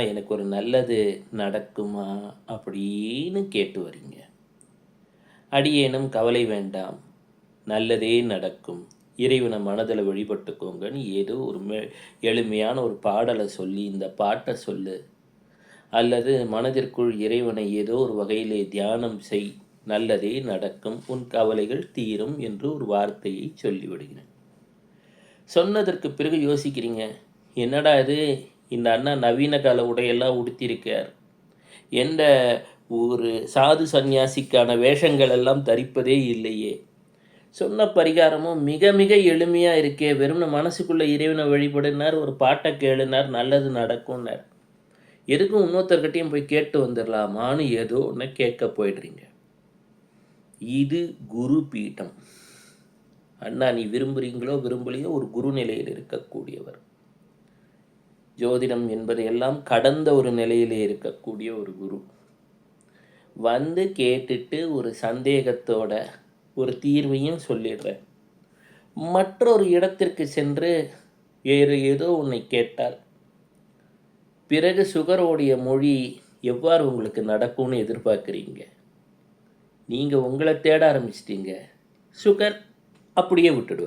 எனக்கு ஒரு நல்லது நடக்குமா அப்படின்னு கேட்டு வரீங்க. அடியேனும் கவலை வேண்டாம், நல்லதே நடக்கும், இறைவனை மனதில் வழிபட்டுக்கோங்கன்னு ஏதோ ஒரு எளிமையான ஒரு பாடலை சொல்லி இந்த பாட்டை சொல்லு, அல்லது மனதிற்குள் இறைவனை ஏதோ ஒரு வகையிலே தியானம் செய், நல்லதே நடக்கும், உன் கவலைகள் தீரும் என்று ஒரு வார்த்தையை சொல்லிவிடுகிறேன். சொன்னதற்கு பிறகு யோசிக்கிறீங்க, என்னடா இது, இந்த அண்ணா நவீன கால உடையெல்லாம் உடுத்தியிருக்கார், எந்த ஒரு சாது சந்நியாசிக்கான வேஷங்கள் எல்லாம் தரிப்பதே இல்லையே, சொன்ன பரிகாரமும் மிக மிக எளிமையாக இருக்கே, வெறும் மனசுக்குள்ளே இறைவனை வழிபடுனார், ஒரு பாட்டை கேளுனார், நல்லது நடக்கும்னார், எதுக்கும் இன்னொருத்தர்கிட்டையும் போய் கேட்டு வந்துடலாமான்னு ஏதோ ஒன்று கேட்க போயிடுறீங்க. இது குரு பீடம். அண்ணா நீ விரும்புகிறீங்களோ விரும்பலையோ ஒரு குரு நிலையில் இருக்கக்கூடியவர். ஜோதிடம் என்பது எல்லாம் கடந்த ஒரு நிலையிலே இருக்கக்கூடிய ஒரு குரு. வந்து கேட்டுட்டு ஒரு சந்தேகத்தோட ஒரு தீர்வையும் சொல்லிடுறேன். மற்றொரு இடத்திற்கு சென்று வேறு ஏதோ உன்னை கேட்டால் பிறகு சுகரோடைய மொழி எவ்வாறு உங்களுக்கு நடக்கும்னு எதிர்பார்க்குறீங்க? நீங்கள் உங்களை தேட ஆரம்பிச்சிட்டீங்க, சுகர் அப்படியே விட்டுடுவார்.